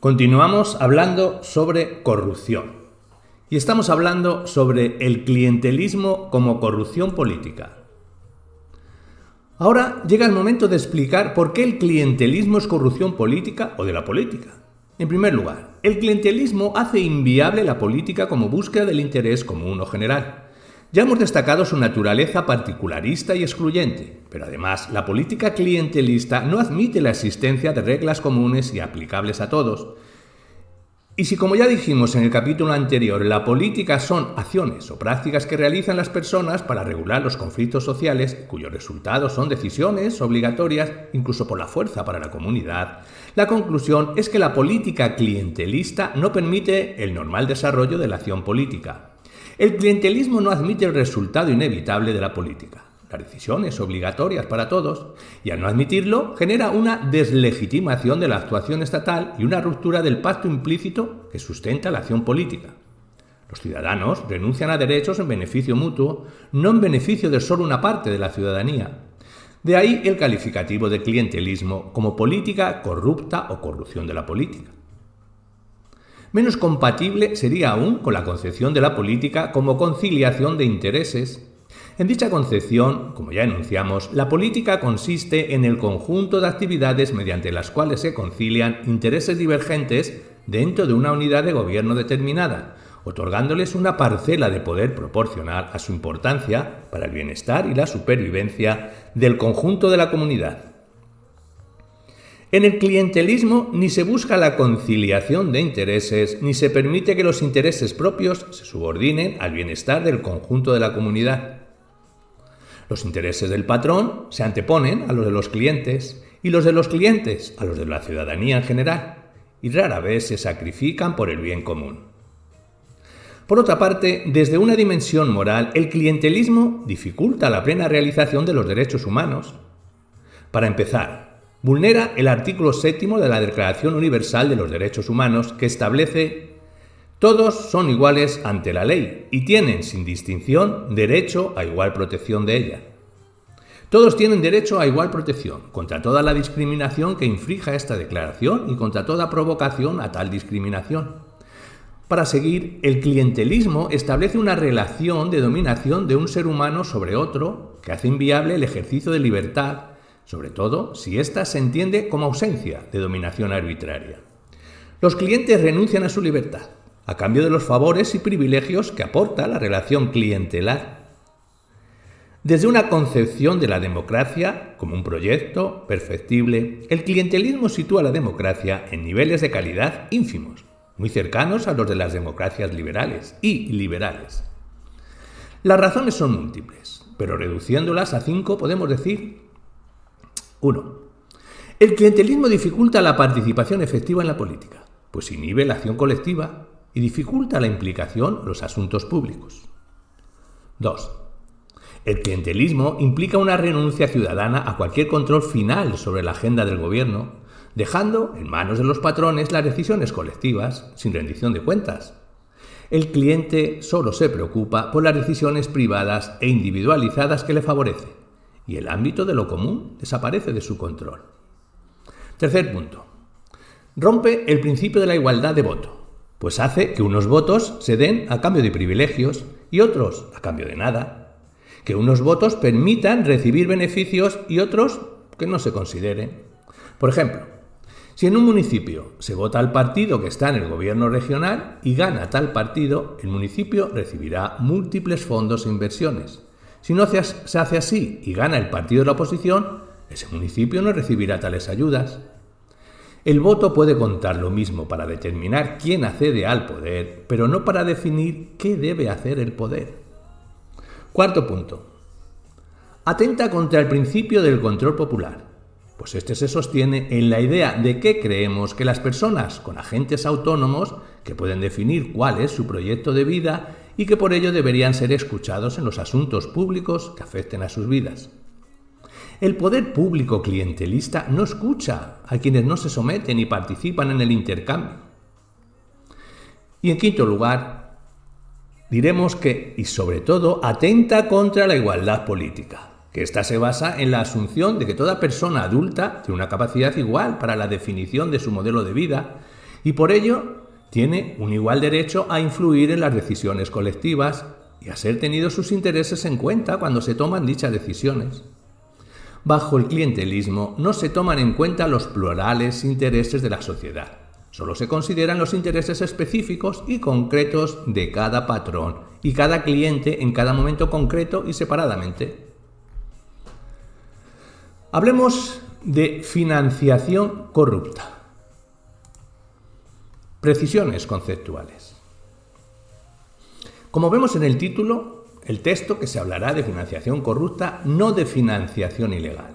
Continuamos hablando sobre corrupción y estamos hablando sobre el clientelismo como corrupción política. Ahora llega el momento de explicar por qué el clientelismo es corrupción política o de la política. En primer lugar, el clientelismo hace inviable la política como búsqueda del interés común o general. Ya hemos destacado su naturaleza particularista y excluyente, pero además la política clientelista no admite la existencia de reglas comunes y aplicables a todos. Y si, como ya dijimos en el capítulo anterior, la política son acciones o prácticas que realizan las personas para regular los conflictos sociales, cuyos resultados son decisiones obligatorias, incluso por la fuerza para la comunidad, la conclusión es que la política clientelista no permite el normal desarrollo de la acción política. El clientelismo no admite el resultado inevitable de la política, las decisiones obligatorias para todos, y al no admitirlo genera una deslegitimación de la actuación estatal y una ruptura del pacto implícito que sustenta la acción política. Los ciudadanos renuncian a derechos en beneficio mutuo, no en beneficio de solo una parte de la ciudadanía. De ahí el calificativo de clientelismo como política corrupta o corrupción de la política. Menos compatible sería aún con la concepción de la política como conciliación de intereses. En dicha concepción, como ya enunciamos, la política consiste en el conjunto de actividades mediante las cuales se concilian intereses divergentes dentro de una unidad de gobierno determinada, otorgándoles una parcela de poder proporcional a su importancia para el bienestar y la supervivencia del conjunto de la comunidad. En el clientelismo ni se busca la conciliación de intereses, ni se permite que los intereses propios se subordinen al bienestar del conjunto de la comunidad. Los intereses del patrón se anteponen a los de los clientes y los de los clientes a los de la ciudadanía en general, y rara vez se sacrifican por el bien común. Por otra parte, desde una dimensión moral, el clientelismo dificulta la plena realización de los derechos humanos. Para empezar, vulnera el artículo 7 de la Declaración Universal de los Derechos Humanos, que establece: todos son iguales ante la ley y tienen, sin distinción, derecho a igual protección de ella. Todos tienen derecho a igual protección contra toda la discriminación que infrija esta declaración y contra toda provocación a tal discriminación. Para seguir, el clientelismo establece una relación de dominación de un ser humano sobre otro que hace inviable el ejercicio de libertad, sobre todo si ésta se entiende como ausencia de dominación arbitraria. Los clientes renuncian a su libertad, a cambio de los favores y privilegios que aporta la relación clientelar. Desde una concepción de la democracia como un proyecto perfectible, el clientelismo sitúa la democracia en niveles de calidad ínfimos, muy cercanos a los de las democracias liberales y liberales. Las razones son múltiples, pero reduciéndolas a 5 podemos decir: 1. El clientelismo dificulta la participación efectiva en la política, pues inhibe la acción colectiva y dificulta la implicación en los asuntos públicos. 2. El clientelismo implica una renuncia ciudadana a cualquier control final sobre la agenda del gobierno, dejando en manos de los patrones las decisiones colectivas sin rendición de cuentas. El cliente solo se preocupa por las decisiones privadas e individualizadas que le favorecen, y el ámbito de lo común desaparece de su control. Tercer punto. Rompe el principio de la igualdad de voto, pues hace que unos votos se den a cambio de privilegios y otros a cambio de nada, que unos votos permitan recibir beneficios y otros que no se consideren. Por ejemplo, si en un municipio se vota al partido que está en el gobierno regional y gana tal partido, el municipio recibirá múltiples fondos e inversiones. Si no se hace así y gana el partido de la oposición, ese municipio no recibirá tales ayudas. El voto puede contar lo mismo para determinar quién accede al poder, pero no para definir qué debe hacer el poder. Cuarto punto. Atenta contra el principio del control popular, pues este se sostiene en la idea de que creemos que las personas con agentes autónomos que pueden definir cuál es su proyecto de vida y que por ello deberían ser escuchados en los asuntos públicos que afecten a sus vidas. El poder público clientelista no escucha a quienes no se someten y participan en el intercambio. Y en quinto lugar, diremos que, y sobre todo, atenta contra la igualdad política, que ésta se basa en la asunción de que toda persona adulta tiene una capacidad igual para la definición de su modelo de vida y por ello tiene un igual derecho a influir en las decisiones colectivas y a ser tenidos sus intereses en cuenta cuando se toman dichas decisiones. Bajo el clientelismo no se toman en cuenta los plurales intereses de la sociedad. Solo se consideran los intereses específicos y concretos de cada patrón y cada cliente en cada momento concreto y separadamente. Hablemos de financiación corrupta. Precisiones conceptuales. Como vemos en el título, el texto que se hablará de financiación corrupta, no de financiación ilegal.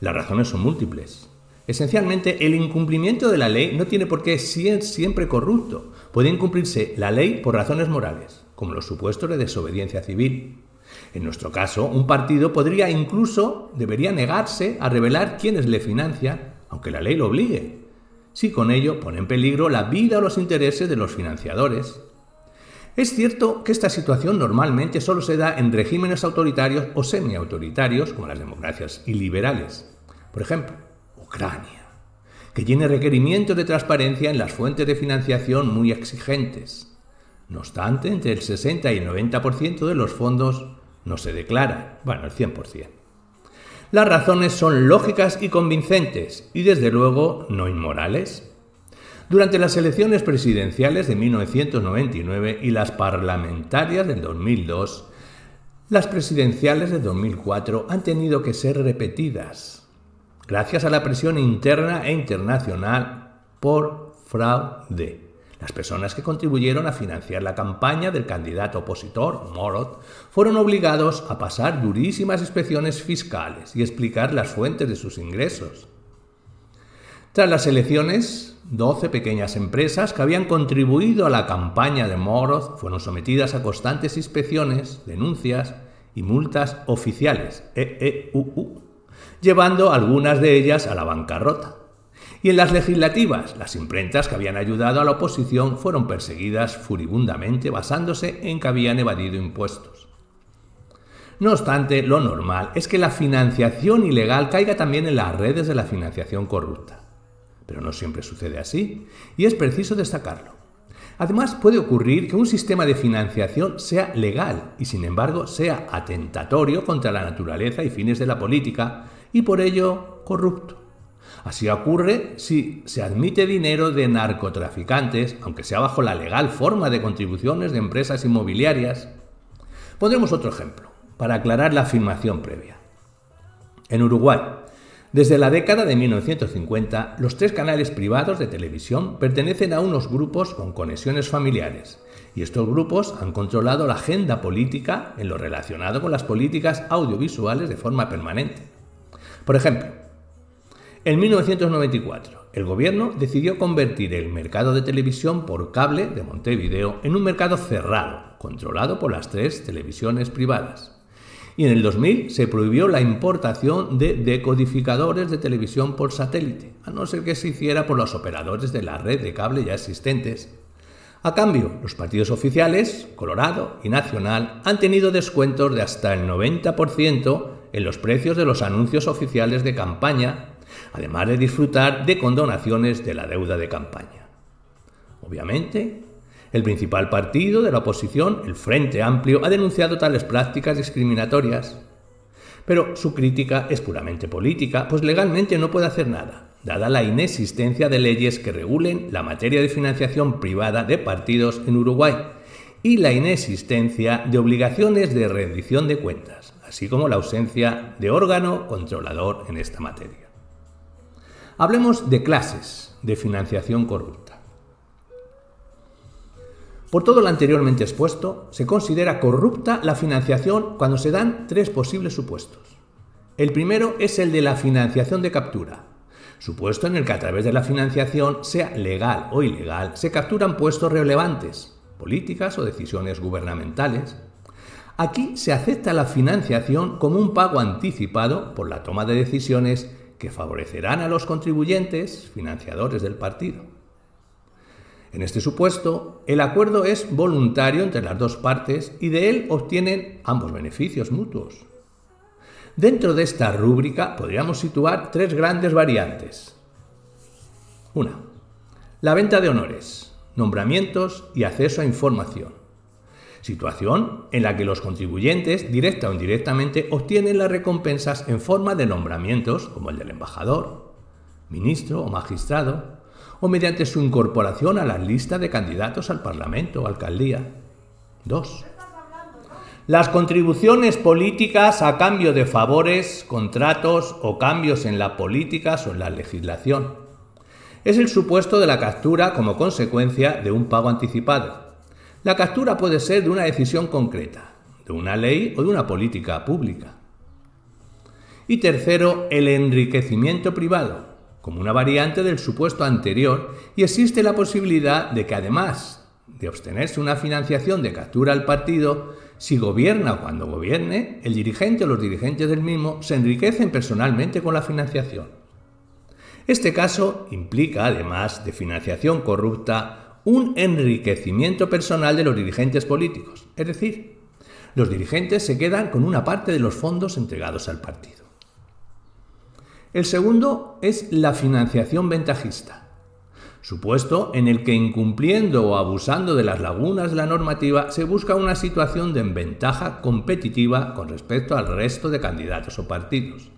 Las razones son múltiples. Esencialmente, el incumplimiento de la ley no tiene por qué ser siempre corrupto. Puede incumplirse la ley por razones morales, como los supuestos de desobediencia civil. En nuestro caso, un partido debería negarse a revelar quiénes le financian, aunque la ley lo obligue, si con ello pone en peligro la vida o los intereses de los financiadores. Es cierto que esta situación normalmente solo se da en regímenes autoritarios o semiautoritarios, como las democracias iliberales. Por ejemplo, Ucrania, que tiene requerimientos de transparencia en las fuentes de financiación muy exigentes. No obstante, entre el 60 y el 90% de los fondos no se declaran, el 100%. Las razones son lógicas y convincentes, y desde luego no inmorales. Durante las elecciones presidenciales de 1999 y las parlamentarias del 2002, las presidenciales de 2004 han tenido que ser repetidas, gracias a la presión interna e internacional por fraude. Las personas que contribuyeron a financiar la campaña del candidato opositor, Morot, fueron obligados a pasar durísimas inspecciones fiscales y explicar las fuentes de sus ingresos. Tras las elecciones, 12 pequeñas empresas que habían contribuido a la campaña de Morot fueron sometidas a constantes inspecciones, denuncias y multas oficiales, llevando algunas de ellas a la bancarrota. Y en las legislativas, las imprentas que habían ayudado a la oposición fueron perseguidas furibundamente basándose en que habían evadido impuestos. No obstante, lo normal es que la financiación ilegal caiga también en las redes de la financiación corrupta. Pero no siempre sucede así, y es preciso destacarlo. Además, puede ocurrir que un sistema de financiación sea legal y, sin embargo, sea atentatorio contra la naturaleza y fines de la política, y por ello corrupto. Así ocurre si se admite dinero de narcotraficantes, aunque sea bajo la legal forma de contribuciones de empresas inmobiliarias. Pondremos otro ejemplo, para aclarar la afirmación previa. En Uruguay, desde la década de 1950, los 3 canales privados de televisión pertenecen a unos grupos con conexiones familiares, y estos grupos han controlado la agenda política en lo relacionado con las políticas audiovisuales de forma permanente. Por ejemplo, en 1994, el gobierno decidió convertir el mercado de televisión por cable de Montevideo en un mercado cerrado, controlado por las 3 televisiones privadas. Y en el 2000 se prohibió la importación de decodificadores de televisión por satélite, a no ser que se hiciera por los operadores de la red de cable ya existentes. A cambio, los partidos oficiales, Colorado y Nacional, han tenido descuentos de hasta el 90% en los precios de los anuncios oficiales de campaña, además de disfrutar de condonaciones de la deuda de campaña. Obviamente, el principal partido de la oposición, el Frente Amplio, ha denunciado tales prácticas discriminatorias. Pero su crítica es puramente política, pues legalmente no puede hacer nada, dada la inexistencia de leyes que regulen la materia de financiación privada de partidos en Uruguay y la inexistencia de obligaciones de rendición de cuentas, así como la ausencia de órgano controlador en esta materia. Hablemos de clases de financiación corrupta. Por todo lo anteriormente expuesto, se considera corrupta la financiación cuando se dan 3 posibles supuestos. El primero es el de la financiación de captura, supuesto en el que a través de la financiación, sea legal o ilegal, se capturan puestos relevantes, políticas o decisiones gubernamentales. Aquí se acepta la financiación como un pago anticipado por la toma de decisiones que favorecerán a los contribuyentes, financiadores del partido. En este supuesto, el acuerdo es voluntario entre las 2 partes y de él obtienen ambos beneficios mutuos. Dentro de esta rúbrica podríamos situar 3 grandes variantes. 1. La venta de honores, nombramientos y acceso a información. Situación en la que los contribuyentes, directa o indirectamente, obtienen las recompensas en forma de nombramientos como el del embajador, ministro o magistrado, o mediante su incorporación a la lista de candidatos al Parlamento o alcaldía. 2. Las contribuciones políticas a cambio de favores, contratos o cambios en las políticas o en la legislación. Es el supuesto de la captura como consecuencia de un pago anticipado. La captura puede ser de una decisión concreta, de una ley o de una política pública. Y tercero, el enriquecimiento privado, como una variante del supuesto anterior, y existe la posibilidad de que además de obtenerse una financiación de captura al partido, si gobierna o cuando gobierne, el dirigente o los dirigentes del mismo se enriquecen personalmente con la financiación. Este caso implica, además de financiación corrupta, un enriquecimiento personal de los dirigentes políticos, es decir, los dirigentes se quedan con una parte de los fondos entregados al partido. El segundo es la financiación ventajista, supuesto en el que incumpliendo o abusando de las lagunas de la normativa se busca una situación de ventaja competitiva con respecto al resto de candidatos o partidos.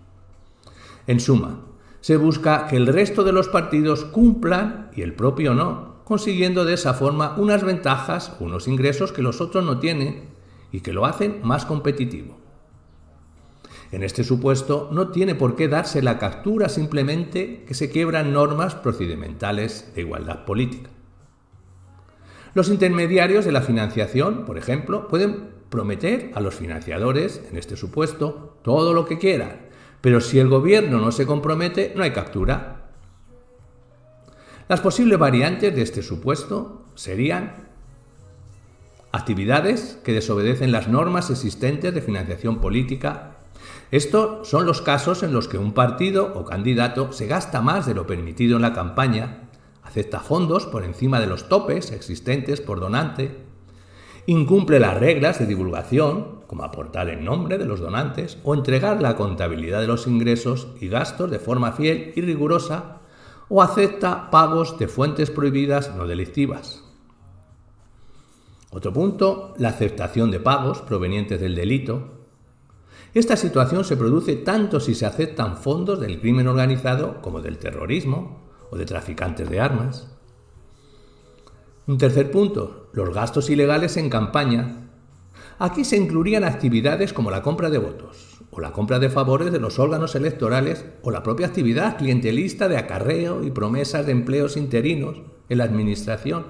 En suma, se busca que el resto de los partidos cumplan y el propio no, consiguiendo de esa forma unas ventajas, unos ingresos que los otros no tienen y que lo hacen más competitivo. En este supuesto no tiene por qué darse la captura, simplemente que se quiebran normas procedimentales de igualdad política. Los intermediarios de la financiación, por ejemplo, pueden prometer a los financiadores, en este supuesto, todo lo que quieran, pero si el gobierno no se compromete, no hay captura. Las posibles variantes de este supuesto serían actividades que desobedecen las normas existentes de financiación política. Estos son los casos en los que un partido o candidato se gasta más de lo permitido en la campaña, acepta fondos por encima de los topes existentes por donante, incumple las reglas de divulgación, como aportar el nombre de los donantes o entregar la contabilidad de los ingresos y gastos de forma fiel y rigurosa, o acepta pagos de fuentes prohibidas no delictivas. Otro punto, la aceptación de pagos provenientes del delito. Esta situación se produce tanto si se aceptan fondos del crimen organizado como del terrorismo o de traficantes de armas. Un tercer punto, los gastos ilegales en campaña. Aquí se incluirían actividades como la compra de votos o la compra de favores de los órganos electorales o la propia actividad clientelista de acarreo y promesas de empleos interinos en la administración.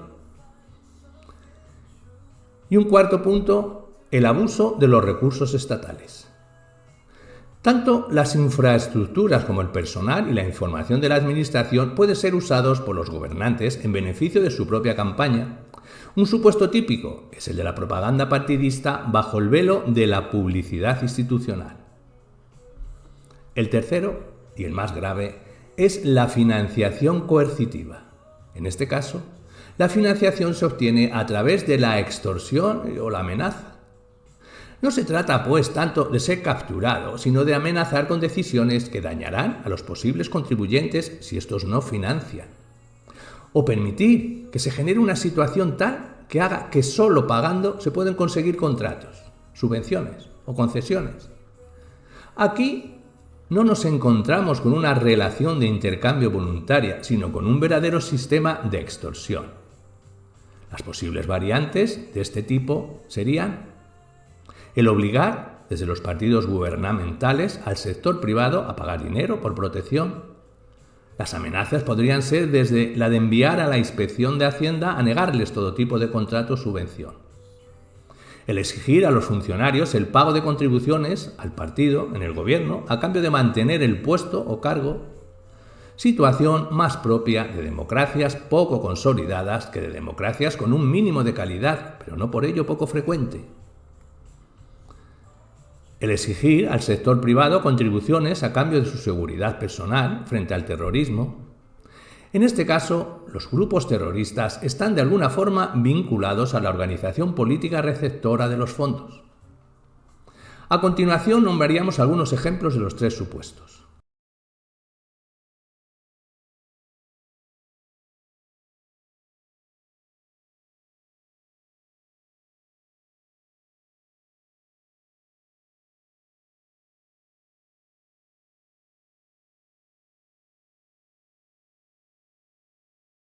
Y un cuarto punto, el abuso de los recursos estatales. Tanto las infraestructuras como el personal y la información de la administración pueden ser usados por los gobernantes en beneficio de su propia campaña. Un supuesto típico es el de la propaganda partidista bajo el velo de la publicidad institucional. El tercero, y el más grave, es la financiación coercitiva. En este caso, la financiación se obtiene a través de la extorsión o la amenaza. No se trata, pues, tanto de ser capturado, sino de amenazar con decisiones que dañarán a los posibles contribuyentes si estos no financian. O permitir que se genere una situación tal que haga que solo pagando se pueden conseguir contratos, subvenciones o concesiones. Aquí no nos encontramos con una relación de intercambio voluntaria, sino con un verdadero sistema de extorsión. Las posibles variantes de este tipo serían el obligar desde los partidos gubernamentales al sector privado a pagar dinero por protección. Las amenazas podrían ser desde la de enviar a la Inspección de Hacienda a negarles todo tipo de contrato o subvención. El exigir a los funcionarios el pago de contribuciones al partido en el gobierno a cambio de mantener el puesto o cargo, situación más propia de democracias poco consolidadas que de democracias con un mínimo de calidad, pero no por ello poco frecuente. El exigir al sector privado contribuciones a cambio de su seguridad personal frente al terrorismo. En este caso, los grupos terroristas están de alguna forma vinculados a la organización política receptora de los fondos. A continuación nombraríamos algunos ejemplos de los tres supuestos.